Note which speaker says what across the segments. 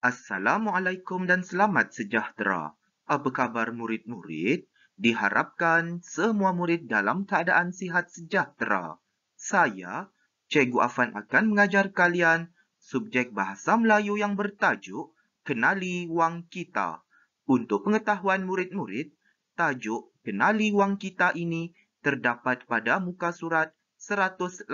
Speaker 1: Assalamualaikum dan selamat sejahtera. Apa khabar murid-murid? Diharapkan semua murid dalam keadaan sihat sejahtera. Saya, Cikgu Afan akan mengajar kalian subjek Bahasa Melayu yang bertajuk Kenali Wang Kita. Untuk pengetahuan murid-murid, tajuk Kenali Wang Kita ini terdapat pada muka surat 180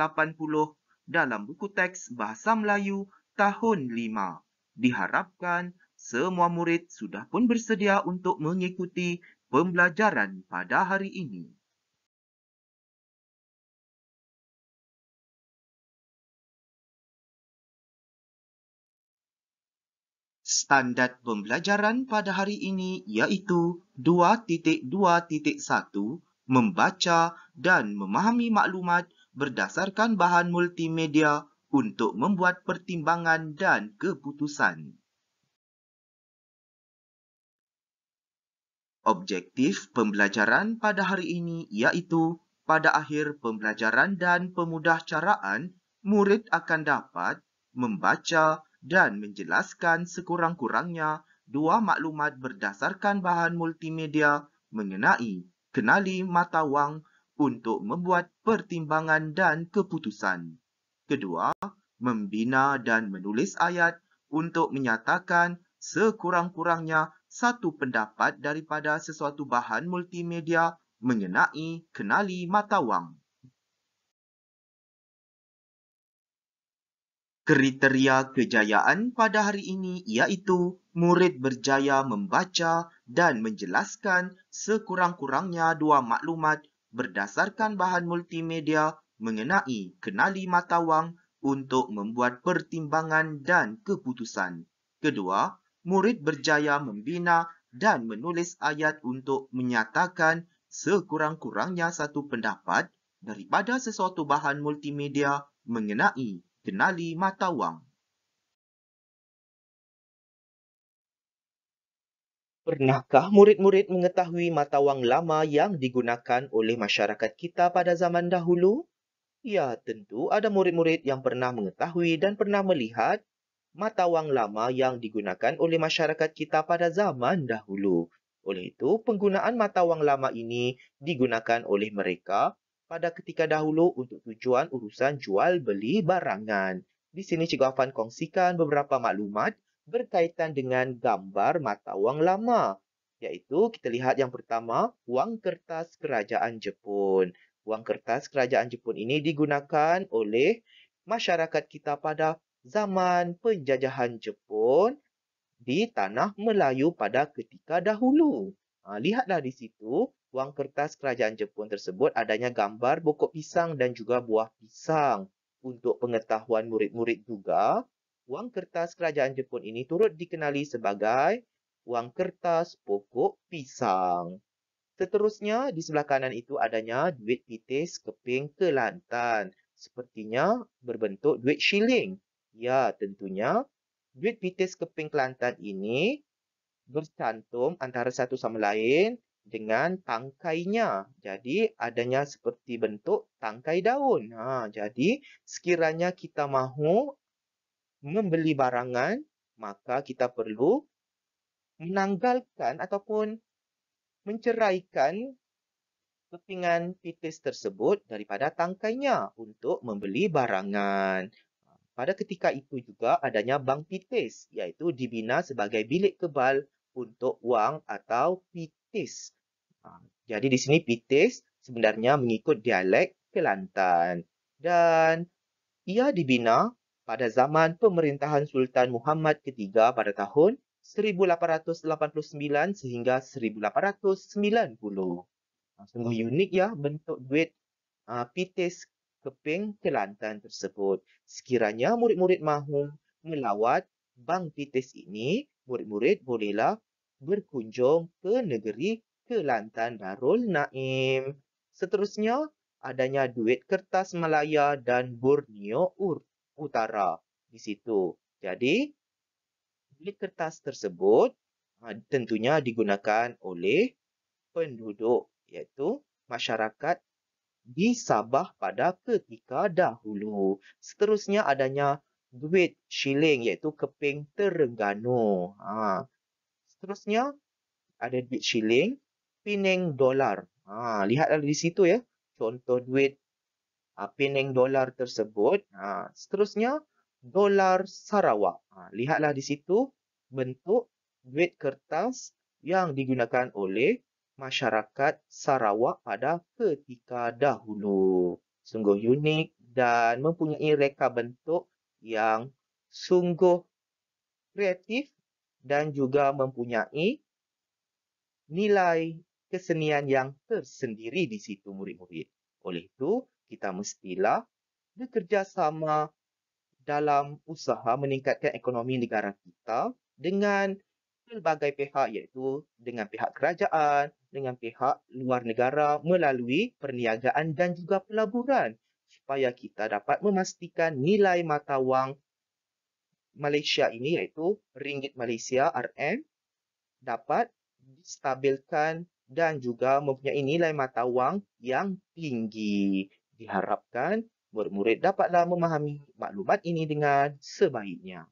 Speaker 1: dalam buku teks Bahasa Melayu tahun 5. Diharapkan semua murid sudah pun bersedia untuk mengikuti pembelajaran pada hari ini. Standard pembelajaran pada hari ini iaitu 2.2.1 membaca dan memahami maklumat berdasarkan bahan multimedia untuk membuat pertimbangan dan keputusan. Objektif pembelajaran pada hari ini iaitu pada akhir pembelajaran dan pemudahcaraan, murid akan dapat membaca dan menjelaskan sekurang-kurangnya dua maklumat berdasarkan bahan multimedia mengenai kenali mata wang untuk membuat pertimbangan dan keputusan. Kedua, membina dan menulis ayat untuk menyatakan sekurang-kurangnya satu pendapat daripada sesuatu bahan multimedia mengenai kenali mata wang. Kriteria kejayaan pada hari ini iaitu murid berjaya membaca dan menjelaskan sekurang-kurangnya dua maklumat berdasarkan bahan multimedia mengenai kenali mata wang untuk membuat pertimbangan dan keputusan. Kedua, murid berjaya membina dan menulis ayat untuk menyatakan sekurang-kurangnya satu pendapat daripada sesuatu bahan multimedia mengenai kenali mata wang. Pernahkah murid-murid mengetahui mata wang lama yang digunakan oleh masyarakat kita pada zaman dahulu? Ya, tentu ada murid-murid yang pernah mengetahui dan pernah melihat mata wang lama yang digunakan oleh masyarakat kita pada zaman dahulu. Oleh itu, penggunaan mata wang lama ini digunakan oleh mereka pada ketika dahulu untuk tujuan urusan jual beli barangan. Di sini Cikgu Afan kongsikan beberapa maklumat berkaitan dengan gambar mata wang lama. Iaitu kita lihat yang pertama, wang kertas kerajaan Jepun. Wang kertas kerajaan Jepun ini digunakan oleh masyarakat kita pada zaman penjajahan Jepun di tanah Melayu pada ketika dahulu. Lihatlah di situ, wang kertas kerajaan Jepun tersebut adanya gambar pokok pisang dan juga buah pisang. Untuk pengetahuan murid-murid juga, wang kertas kerajaan Jepun ini turut dikenali sebagai wang kertas pokok pisang. Seterusnya, di sebelah kanan itu adanya duit pitis keping Kelantan. Sepertinya berbentuk duit shilling. Ya, tentunya duit pitis keping Kelantan ini bercantum antara satu sama lain dengan tangkainya. Jadi, adanya seperti bentuk tangkai daun. Jadi, sekiranya kita mahu membeli barangan, maka kita perlu menanggalkan ataupun menceraikan kepingan pitis tersebut daripada tangkainya untuk membeli barangan. Pada ketika itu juga adanya bank pitis, iaitu dibina sebagai bilik kebal untuk wang atau pitis. Jadi di sini pitis sebenarnya mengikut dialek Kelantan. Dan ia dibina pada zaman pemerintahan Sultan Muhammad III pada tahun 1889 sehingga 1890. Sungguh unik ya bentuk duit pitis keping Kelantan tersebut. Sekiranya murid-murid mahu melawat Bank Pitis ini, murid-murid bolehlah berkunjung ke negeri Kelantan Darul Naim. Seterusnya, adanya duit kertas Malaya dan Borneo Utara di situ. Jadi, duit kertas tersebut tentunya digunakan oleh penduduk, iaitu masyarakat di Sabah pada ketika dahulu. Seterusnya adanya duit shilling iaitu keping Terengganu. Seterusnya ada duit shilling, pining dolar. Lihatlah di situ ya. Contoh duit pining dolar tersebut. Seterusnya dolar Sarawak. Lihatlah di situ bentuk duit kertas yang digunakan oleh masyarakat Sarawak pada ketika dahulu. Sungguh unik dan mempunyai reka bentuk yang sungguh kreatif dan juga mempunyai nilai kesenian yang tersendiri di situ murid-murid. Oleh itu, kita mestilah bekerjasama dalam usaha meningkatkan ekonomi negara kita dengan pelbagai pihak iaitu dengan pihak kerajaan, dengan pihak luar negara melalui perniagaan dan juga pelaburan supaya kita dapat memastikan nilai mata wang Malaysia ini iaitu ringgit Malaysia RM dapat distabilkan dan juga mempunyai nilai mata wang yang tinggi. Diharapkan murid-murid dapatlah memahami maklumat ini dengan sebaiknya.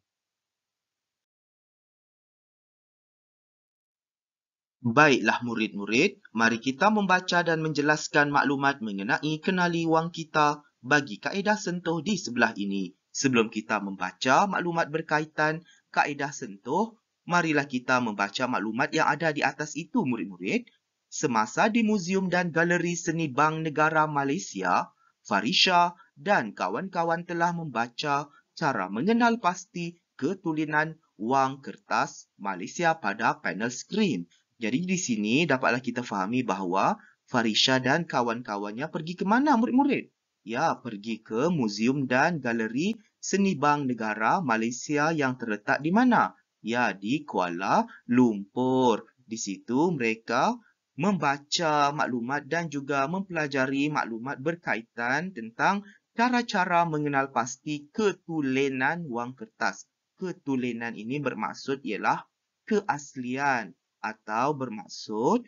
Speaker 1: Baiklah murid-murid, mari kita membaca dan menjelaskan maklumat mengenai kenali wang kita bagi kaedah sentuh di sebelah ini. Sebelum kita membaca maklumat berkaitan kaedah sentuh, marilah kita membaca maklumat yang ada di atas itu murid-murid. Semasa di Muzium dan Galeri Seni Bank Negara Malaysia, Farisha dan kawan-kawan telah membaca cara mengenal pasti ketulinan wang kertas Malaysia pada panel skrin. Jadi di sini dapatlah kita fahami bahawa Farisha dan kawan-kawannya pergi ke mana murid-murid? Ya, pergi ke Muzium dan Galeri Seni Bank Negara Malaysia yang terletak di mana? Ya, di Kuala Lumpur. Di situ mereka membaca maklumat dan juga mempelajari maklumat berkaitan tentang cara-cara mengenal pasti ketulinan wang kertas. Ketulinan ini bermaksud ialah keaslian atau bermaksud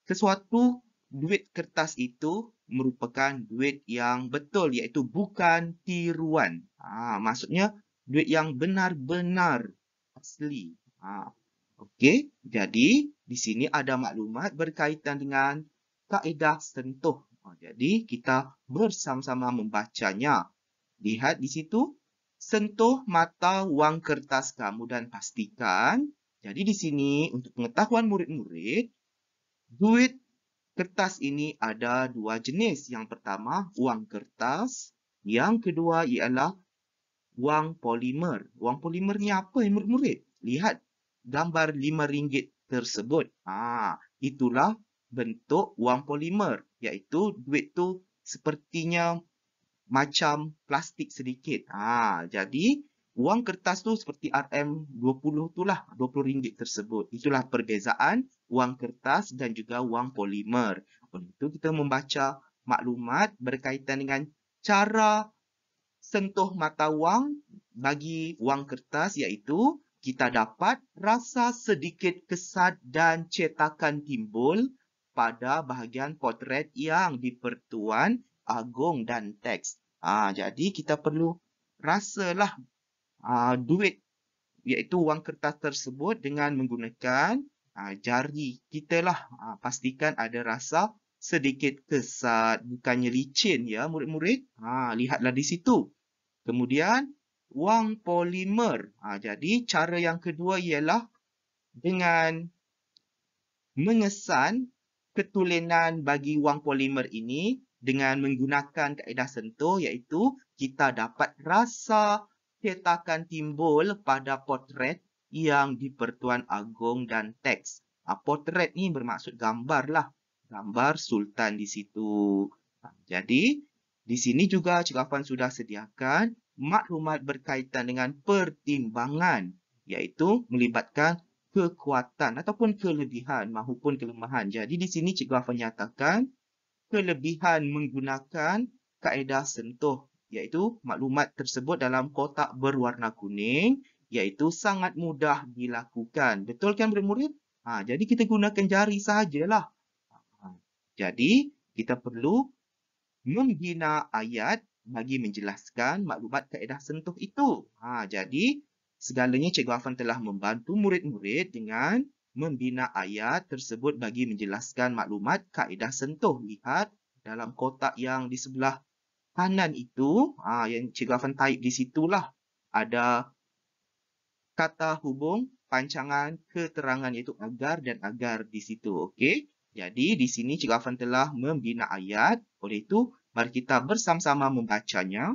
Speaker 1: sesuatu duit kertas itu merupakan duit yang betul iaitu bukan tiruan. Maksudnya duit yang benar-benar asli. Okey, jadi di sini ada maklumat berkaitan dengan kaedah sentuh. Jadi kita bersama-sama membacanya. Lihat di situ, sentuh mata wang kertas kamu dan pastikan. Jadi di sini untuk pengetahuan murid-murid, duit kertas ini ada dua jenis. Yang pertama, wang kertas. Yang kedua ialah wang polimer. Wang polimer ni apa murid-murid? Lihat gambar RM5 tersebut. Itulah bentuk wang polimer. Iaitu duit tu sepertinya macam plastik sedikit. Jadi wang kertas tu seperti RM20 itulah, RM20 tersebut. Itulah perbezaan wang kertas dan juga wang polimer. Oleh itu kita membaca maklumat berkaitan dengan cara sentuh mata wang bagi wang kertas iaitu kita dapat rasa sedikit kesat dan cetakan timbul pada bahagian potret yang dipertuan agung dan teks. Jadi kita perlu rasalah duit iaitu wang kertas tersebut dengan menggunakan jari kita lah. Pastikan ada rasa sedikit kesat, bukannya licin ya murid-murid. Lihatlah di situ. Kemudian wang polimer. Jadi cara yang kedua ialah dengan mengesan ketulinan bagi wang polimer ini dengan menggunakan kaedah sentuh iaitu kita dapat rasa cetakan timbul pada potret yang di-Pertuan Agong dan teks. Potret ni bermaksud gambar lah. Gambar Sultan di situ. Jadi, di sini juga Cik Afan sudah sediakan maklumat berkaitan dengan pertimbangan iaitu melibatkan kekuatan ataupun kelebihan maupun kelemahan. Jadi di sini Cikgu Afan nyatakan kelebihan menggunakan kaedah sentuh iaitu maklumat tersebut dalam kotak berwarna kuning iaitu sangat mudah dilakukan. Betul kan murid-murid? Jadi kita gunakan jari sahajalah. Jadi kita perlu membina ayat bagi menjelaskan maklumat kaedah sentuh itu. Jadi, segalanya Cikgu Afan telah membantu murid-murid dengan membina ayat tersebut bagi menjelaskan maklumat kaedah sentuh. Lihat dalam kotak yang di sebelah kanan itu, yang Cikgu Afan type di situlah ada kata hubung, pancangan, keterangan iaitu agar dan agar di situ. Okey. Jadi di sini Cikgu Afan telah membina ayat. Oleh itu, mari kita bersama-sama membacanya.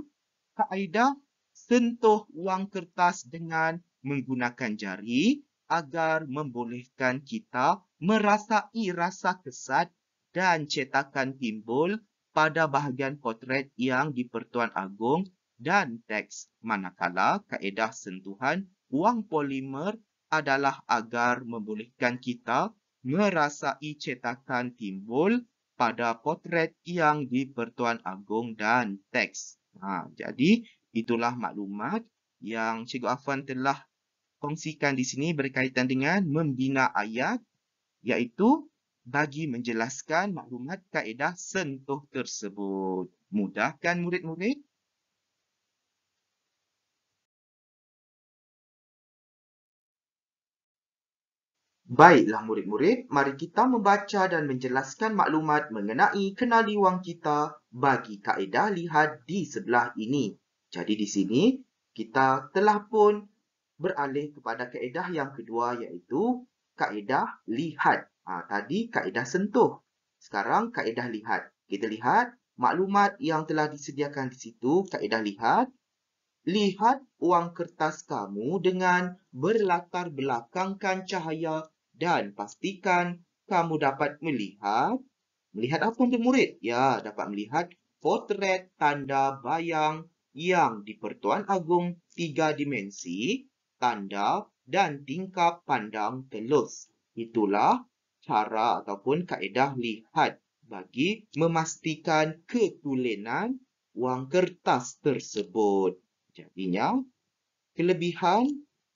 Speaker 1: Kaedah sentuh wang kertas dengan menggunakan jari agar membolehkan kita merasai rasa kesat dan cetakan timbul pada bahagian potret yang di Pertuan Agong dan teks. Manakala kaedah sentuhan wang polimer adalah agar membolehkan kita merasai cetakan timbul pada potret yang di Pertuan Agong dan teks. Jadi, itulah maklumat yang Cikgu Afan telah kongsikan di sini berkaitan dengan membina ayat, iaitu bagi menjelaskan maklumat kaedah sentuh tersebut. Mudah kan murid-murid? Baiklah murid-murid, mari kita membaca dan menjelaskan maklumat mengenai kenali wang kita bagi kaedah lihat di sebelah ini. Jadi di sini kita telah pun beralih kepada kaedah yang kedua iaitu kaedah lihat. Tadi kaedah sentuh. Sekarang kaedah lihat. Kita lihat maklumat yang telah disediakan di situ, kaedah lihat. Lihat wang kertas kamu dengan berlatar belakangkan cahaya dan pastikan kamu dapat melihat. Melihat apa untuk murid? Ya, dapat melihat potret tanda bayang yang di Pertuan Agong 3 dimensi, tanda dan tingkap pandang telus. Itulah cara ataupun kaedah lihat bagi memastikan ketulenan wang kertas tersebut. Jadinya, kelebihan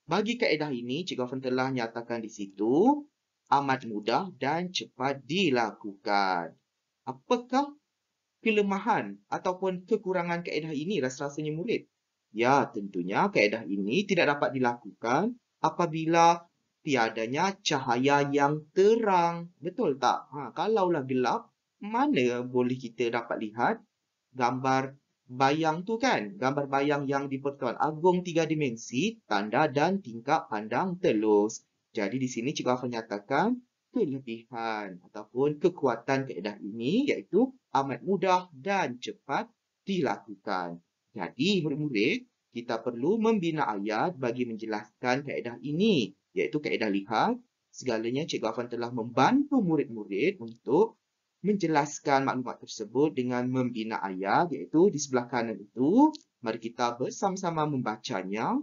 Speaker 1: bagi kaedah ini, Cikgu Afan telah nyatakan di situ, amat mudah dan cepat dilakukan. Apakah kelemahan ataupun kekurangan kaedah ini rasa-rasanya murid? Ya, tentunya kaedah ini tidak dapat dilakukan apabila tiadanya cahaya yang terang. Betul tak? Kalaulah gelap, mana boleh kita dapat lihat gambar bayang tu kan? Gambar bayang yang di Pertuan Agong 3 dimensi, tanda dan tingkap pandang telus. Jadi di sini Cikgu Afan nyatakan kelebihan ataupun kekuatan kaedah ini iaitu amat mudah dan cepat dilakukan. Jadi murid-murid, kita perlu membina ayat bagi menjelaskan kaedah ini iaitu kaedah lihat. Segalanya Cikgu Afan telah membantu murid-murid untuk menjelaskan maklumat tersebut dengan membina ayat iaitu di sebelah kanan itu. Mari kita bersama-sama membacanya.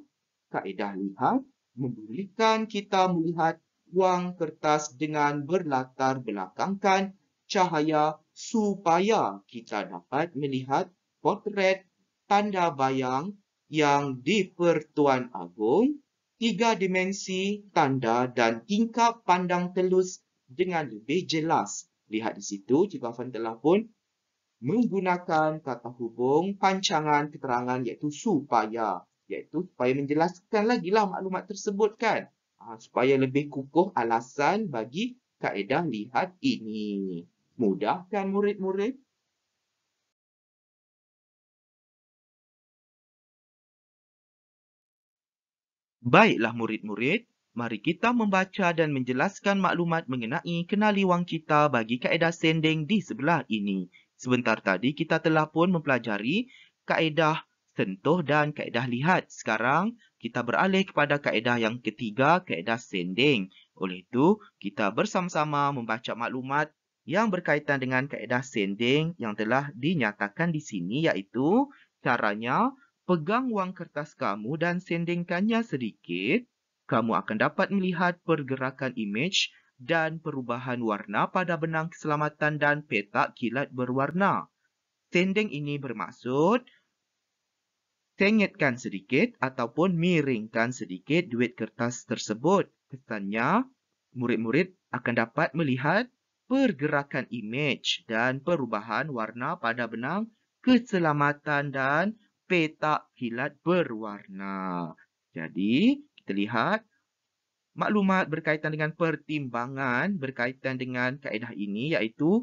Speaker 1: Kaedah lihat membolehkan kita melihat wang kertas dengan berlatar belakangkan cahaya supaya kita dapat melihat potret tanda bayang yang di Pertuan Agong, 3 dimensi, tanda dan tingkap pandang telus dengan lebih jelas. Lihat di situ, Cikgu Afan telah pun menggunakan kata hubung pancangan keterangan iaitu supaya menjelaskan lagi lah maklumat tersebut kan. Supaya lebih kukuh alasan bagi kaedah lihat ini. Mudah kan murid-murid? Baiklah murid-murid, mari kita membaca dan menjelaskan maklumat mengenai kenali wang kita bagi kaedah sending di sebelah ini. Sebentar tadi kita telah pun mempelajari kaedah sentuh dan kaedah lihat. Sekarang kita beralih kepada kaedah yang ketiga, kaedah sending. Oleh itu, kita bersama-sama membaca maklumat yang berkaitan dengan kaedah sending yang telah dinyatakan di sini iaitu caranya pegang wang kertas kamu dan sendingkannya sedikit, kamu akan dapat melihat pergerakan imej dan perubahan warna pada benang keselamatan dan petak kilat berwarna. Sending ini bermaksud sengitkan sedikit ataupun miringkan sedikit duit kertas tersebut. Kesannya, murid-murid akan dapat melihat pergerakan imej dan perubahan warna pada benang keselamatan dan petak kilat berwarna. Jadi, kita lihat maklumat berkaitan dengan pertimbangan berkaitan dengan kaedah ini iaitu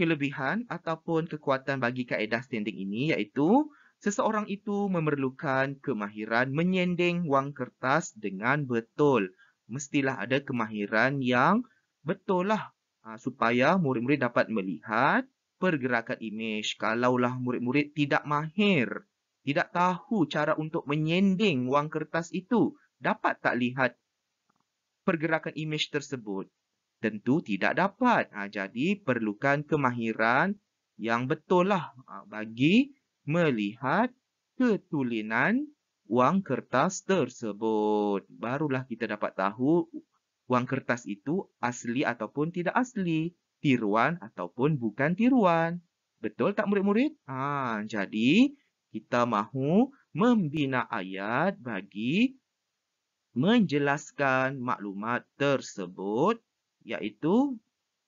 Speaker 1: kelebihan ataupun kekuatan bagi kaedah standing ini iaitu seseorang itu memerlukan kemahiran menyending wang kertas dengan betul. Mestilah ada kemahiran yang betul lah supaya murid-murid dapat melihat pergerakan imej. Kalaulah murid-murid tidak mahir, tidak tahu cara untuk menyending wang kertas itu, dapat tak lihat pergerakan imej tersebut? Tentu tidak dapat. Jadi, perlukan kemahiran yang betul lah bagi melihat ketulinan wang kertas tersebut. Barulah kita dapat tahu wang kertas itu asli ataupun tidak asli, tiruan ataupun bukan tiruan. Betul tak murid-murid? Jadi, kita mahu membina ayat bagi menjelaskan maklumat tersebut, iaitu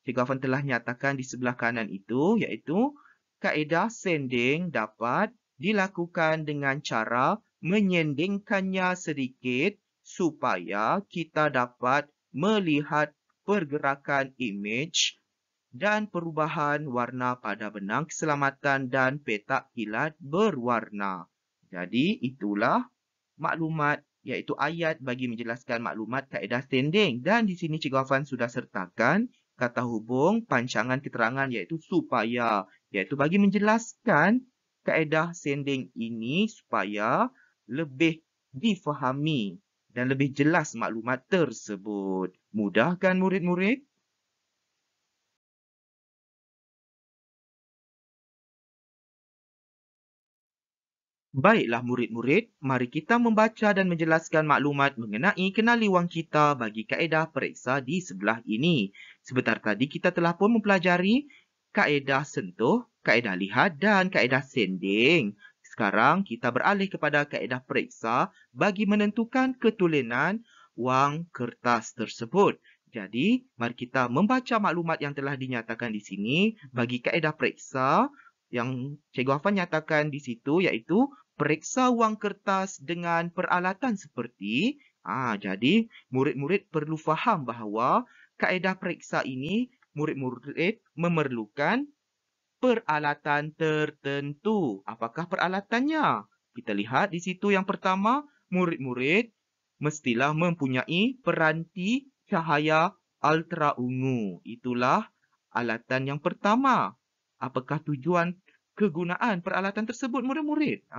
Speaker 1: Cikgu Afan telah nyatakan di sebelah kanan itu, iaitu kaedah sending dapat dilakukan dengan cara menyendingkannya sedikit supaya kita dapat melihat pergerakan imej dan perubahan warna pada benang keselamatan dan petak kilat berwarna. Jadi, itulah maklumat iaitu ayat bagi menjelaskan maklumat kaedah standing. Dan di sini Cikgu Afan sudah sertakan kata hubung pancangan keterangan iaitu supaya, iaitu bagi menjelaskan kaedah standing ini supaya lebih difahami dan lebih jelas maklumat tersebut. Mudah kan murid-murid? Baiklah murid-murid, mari kita membaca dan menjelaskan maklumat mengenai kenali wang kita bagi kaedah periksa di sebelah ini. Sebentar tadi kita telah pun mempelajari kaedah sentuh, kaedah lihat dan kaedah sending. Sekarang kita beralih kepada kaedah periksa bagi menentukan ketulinan wang kertas tersebut. Jadi, mari kita membaca maklumat yang telah dinyatakan di sini bagi kaedah periksa yang Cikgu Afan nyatakan di situ iaitu periksa wang kertas dengan peralatan seperti jadi murid-murid perlu faham bahawa kaedah periksa ini murid-murid memerlukan peralatan tertentu. Apakah peralatannya? Kita lihat di situ yang pertama, murid-murid mestilah mempunyai peranti cahaya ultra ungu. Itulah alatan yang pertama. Apakah tujuan kegunaan peralatan tersebut murid-murid?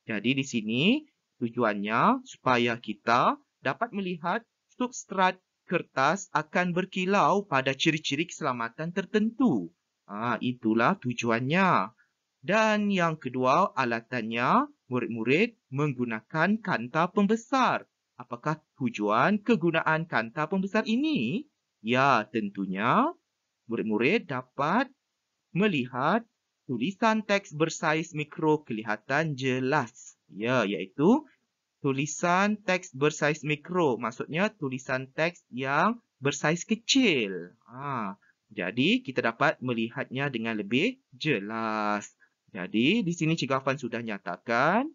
Speaker 1: Jadi di sini tujuannya supaya kita dapat melihat substrat kertas akan berkilau pada ciri-ciri keselamatan tertentu. Itulah tujuannya. Dan yang kedua, alatannya murid-murid menggunakan kanta pembesar. Apakah tujuan kegunaan kanta pembesar ini? Ya, tentunya murid-murid dapat melihat tulisan teks bersaiz mikro kelihatan jelas. Ya, iaitu tulisan teks bersaiz mikro. Maksudnya tulisan teks yang bersaiz kecil. Jadi, kita dapat melihatnya dengan lebih jelas. Jadi, di sini Cikgu Afan sudah nyatakan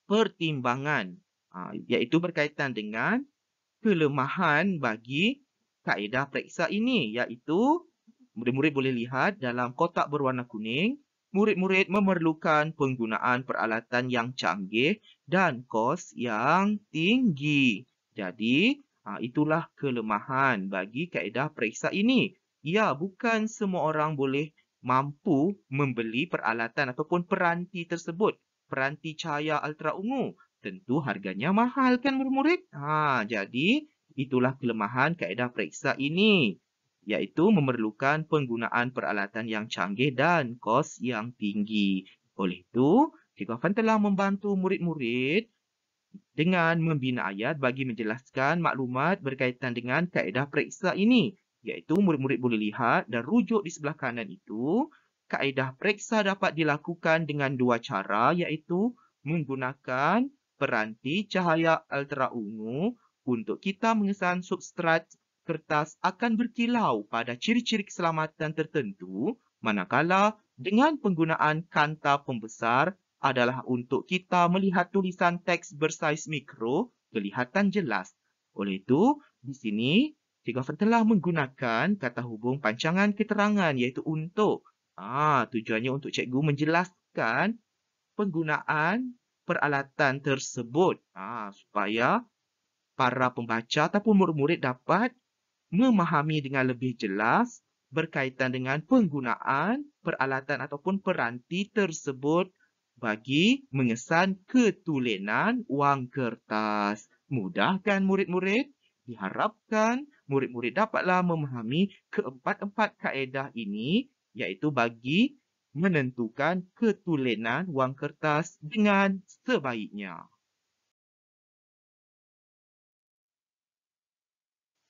Speaker 1: pertimbangan, iaitu berkaitan dengan kelemahan bagi kaedah periksa ini, iaitu murid-murid boleh lihat dalam kotak berwarna kuning, murid-murid memerlukan penggunaan peralatan yang canggih dan kos yang tinggi. Jadi, itulah kelemahan bagi kaedah periksa ini. Ya, bukan semua orang boleh mampu membeli peralatan ataupun peranti tersebut. Peranti cahaya ultra ungu. Tentu harganya mahal kan murid-murid? Jadi, itulah kelemahan kaedah periksa ini, iaitu memerlukan penggunaan peralatan yang canggih dan kos yang tinggi. Oleh itu, Cikgu Afan telah membantu murid-murid dengan membina ayat bagi menjelaskan maklumat berkaitan dengan kaedah periksa ini, iaitu murid-murid boleh lihat dan rujuk di sebelah kanan itu, kaedah periksa dapat dilakukan dengan dua cara, iaitu menggunakan peranti cahaya ultra ungu untuk kita mengesan substrat kertas akan berkilau pada ciri-ciri keselamatan tertentu, manakala Dengan penggunaan kanta pembesar adalah untuk kita melihat tulisan teks bersaiz mikro kelihatan jelas. Oleh itu, di sini Cikgu Afan telah menggunakan kata hubung pancangan keterangan iaitu untuk. Tujuannya untuk cikgu menjelaskan penggunaan peralatan tersebut supaya para pembaca ataupun murid-murid dapat memahami dengan lebih jelas berkaitan dengan penggunaan peralatan ataupun peranti tersebut bagi mengesan ketulenan wang kertas. Mudah kan murid-murid? Diharapkan murid-murid dapatlah memahami keempat-empat kaedah ini iaitu bagi menentukan ketulenan wang kertas dengan sebaiknya.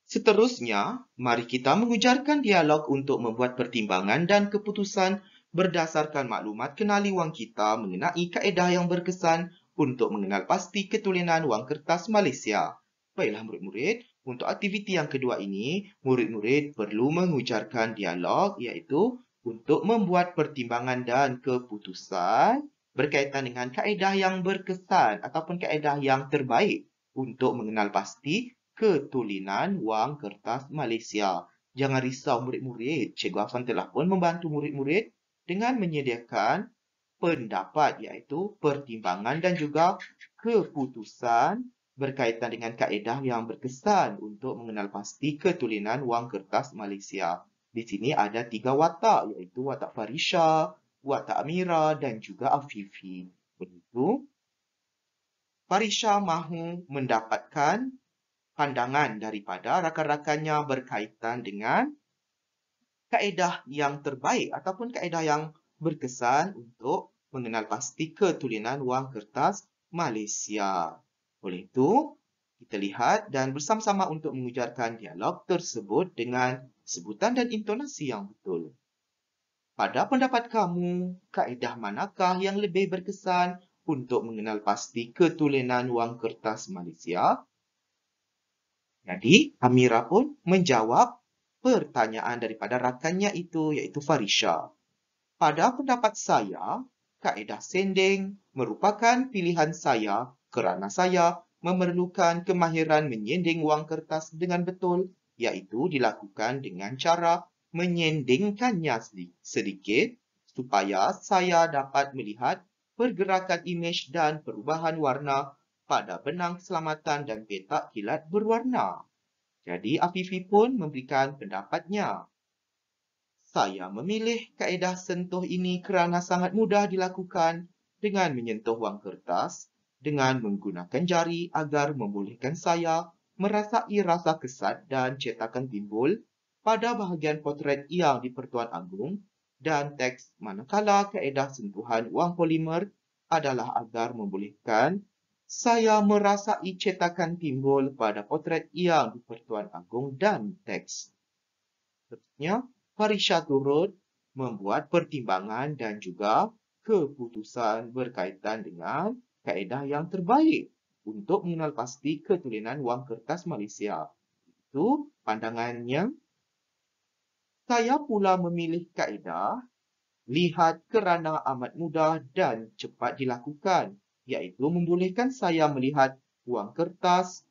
Speaker 1: Seterusnya, mari kita mengujarkan dialog untuk membuat pertimbangan dan keputusan berdasarkan maklumat kenali wang kita mengenai kaedah yang berkesan untuk mengenal pasti ketulenan wang kertas Malaysia. Baiklah murid-murid, untuk aktiviti yang kedua ini, murid-murid perlu mengujarkan dialog iaitu untuk membuat pertimbangan dan keputusan berkaitan dengan kaedah yang berkesan ataupun kaedah yang terbaik untuk mengenal pasti ketulinan wang kertas Malaysia. Jangan risau murid-murid, Cikgu Afan telah pun membantu murid-murid dengan menyediakan pendapat iaitu pertimbangan dan juga keputusan berkaitan dengan kaedah yang berkesan untuk mengenal pasti ketulinan wang kertas Malaysia. Di sini ada 3 watak iaitu watak Farisha, watak Amira dan juga Afifi. Begitu, Farisha mahu mendapatkan pandangan daripada rakan-rakannya berkaitan dengan kaedah yang terbaik ataupun kaedah yang berkesan untuk mengenal pasti ketulinan wang kertas Malaysia. Oleh itu, kita lihat dan bersama-sama untuk mengujarkan dialog tersebut dengan sebutan dan intonasi yang betul. Pada pendapat kamu, kaedah manakah yang lebih berkesan untuk mengenal pasti ketulinan wang kertas Malaysia? Jadi, Amira pun menjawab pertanyaan daripada rakannya itu, iaitu Farisha. Pada pendapat saya, kaedah sending merupakan pilihan saya kerana saya memerlukan kemahiran menyending wang kertas dengan betul, iaitu dilakukan dengan cara menyendingkannya sedikit supaya saya dapat melihat pergerakan imej dan perubahan warna pada benang keselamatan dan petak kilat berwarna. Jadi, Afifi pun memberikan pendapatnya. Saya memilih kaedah sentuh ini kerana sangat mudah dilakukan dengan menyentuh wang kertas dengan menggunakan jari agar membolehkan saya merasai rasa kesat dan cetakan timbul pada bahagian potret yang di Pertuan Agong dan teks, manakala kaedah sentuhan wang polimer adalah agar membolehkan saya merasai cetakan timbul pada potret yang di Pertuan Agong dan teks. Seterusnya, Farisha turut membuat pertimbangan dan juga keputusan berkaitan dengan kaedah yang terbaik untuk mengenal pasti ketulinan wang kertas Malaysia. Itu pandangannya. Saya pula memilih kaedah lihat kerana amat mudah dan cepat dilakukan, iaitu membolehkan saya melihat wang kertas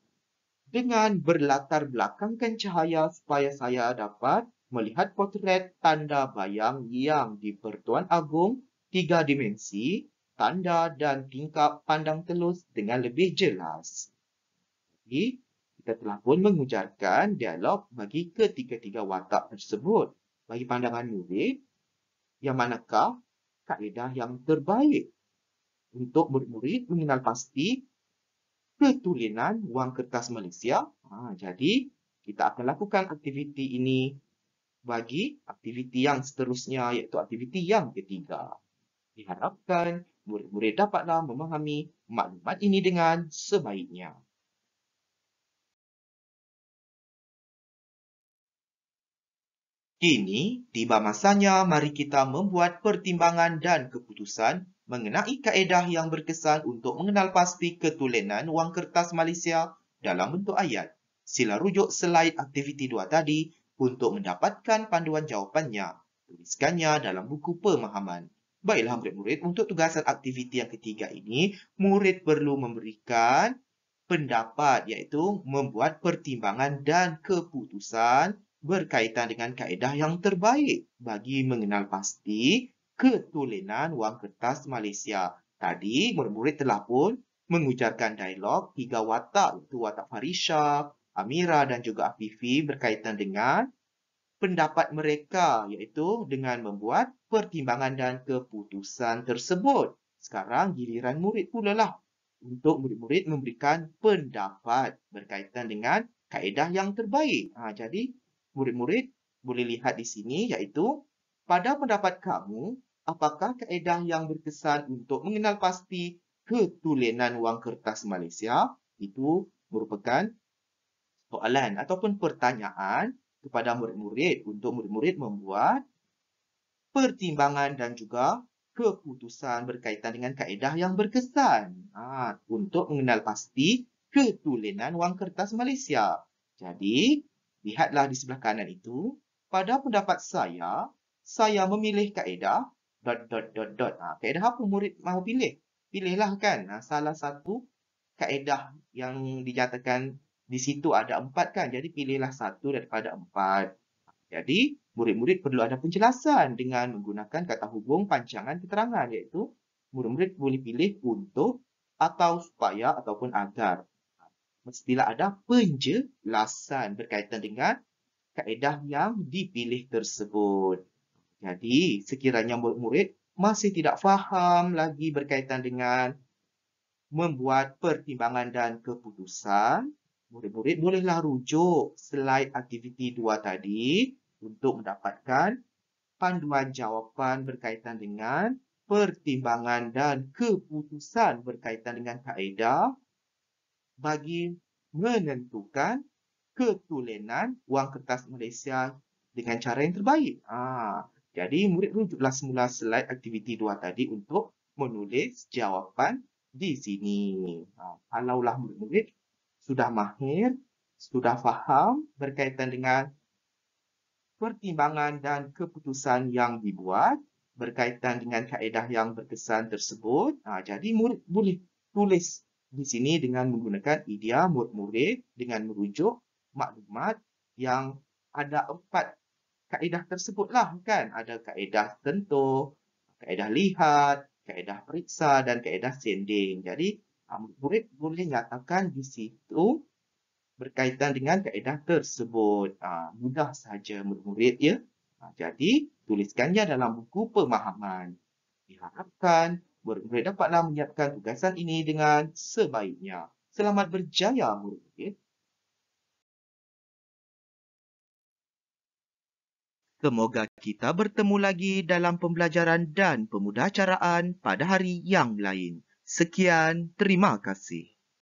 Speaker 1: dengan berlatar belakangkan cahaya supaya saya dapat melihat potret tanda bayang yang di Pertuan Agong 3 dimensi, tanda dan tingkap pandang telus dengan lebih jelas. Jadi, kita telah pun mengujarkan dialog bagi ketiga-tiga watak tersebut. Bagi pandangan murid, yang manakah kaedah yang terbaik untuk murid-murid mengenal pasti ketulinan wang kertas Malaysia? Jadi, kita akan lakukan aktiviti ini bagi aktiviti yang seterusnya, iaitu aktiviti yang ketiga. Diharapkan murid-murid dapatlah memahami maklumat ini dengan sebaiknya. Kini, tiba masanya mari kita membuat pertimbangan dan keputusan mengenai kaedah yang berkesan untuk mengenal pasti ketulenan wang kertas Malaysia dalam bentuk ayat. Sila rujuk slide aktiviti 2 tadi untuk mendapatkan panduan jawapannya. Tuliskannya dalam buku pemahaman. Baiklah murid-murid, untuk tugasan aktiviti yang ketiga ini, murid perlu memberikan pendapat, iaitu membuat pertimbangan dan keputusan berkaitan dengan kaedah yang terbaik bagi mengenal pasti ketulenan wang kertas Malaysia. Tadi, murid-murid telah pun mengujarkan dialog 3 watak, iaitu watak Farisha, Amira dan juga Afifi berkaitan dengan pendapat mereka, iaitu dengan membuat pertimbangan dan keputusan tersebut. Sekarang giliran murid pula lah untuk murid-murid memberikan pendapat berkaitan dengan kaedah yang terbaik. Jadi, murid-murid boleh lihat di sini, iaitu pada pendapat kamu, apakah kaedah yang berkesan untuk mengenal pasti ketulenan wang kertas Malaysia? Itu merupakan soalan ataupun pertanyaan kepada murid-murid untuk murid-murid membuat pertimbangan dan juga keputusan berkaitan dengan kaedah yang berkesan untuk mengenal pasti ketulenan wang kertas Malaysia. Jadi, lihatlah di sebelah kanan itu. Pada pendapat saya memilih kaedah ... Kaedah apa murid mahu pilih? Pilihlah kan salah satu kaedah yang dinyatakan di situ ada 4 kan. Jadi, pilihlah satu daripada 4. Jadi, murid-murid perlu ada penjelasan dengan menggunakan kata hubung pancangan keterangan, iaitu murid-murid boleh pilih untuk, atau, supaya, ataupun agar. Mestilah ada penjelasan berkaitan dengan kaedah yang dipilih tersebut. Jadi, sekiranya murid-murid masih tidak faham lagi berkaitan dengan membuat pertimbangan dan keputusan, murid-murid bolehlah rujuk slide aktiviti 2 tadi untuk mendapatkan panduan jawapan berkaitan dengan pertimbangan dan keputusan berkaitan dengan kaedah bagi menentukan ketulenan wang kertas Malaysia dengan cara yang terbaik. Jadi, murid rujuklah semula slide aktiviti 2 tadi untuk menulis jawapan di sini. Kalaulah murid-murid sudah mahir, sudah faham berkaitan dengan pertimbangan dan keputusan yang dibuat berkaitan dengan kaedah yang berkesan tersebut, jadi murid boleh tulis di sini dengan menggunakan idea murid-murid dengan merujuk maklumat yang ada 4 kaedah tersebutlah kan. Ada kaedah sentuh, kaedah lihat, kaedah periksa dan kaedah sending. Jadi, murid boleh nyatakan di situ berkaitan dengan kaedah tersebut. Mudah saja murid-murid ya. Jadi, tuliskannya dalam buku pemahaman. Diharapkan murid-murid dapatlah menyiapkan tugasan ini dengan sebaiknya. Selamat berjaya murid-murid. Semoga kita bertemu lagi dalam pembelajaran dan pemudacaraan pada hari yang lain. Sekian, terima kasih.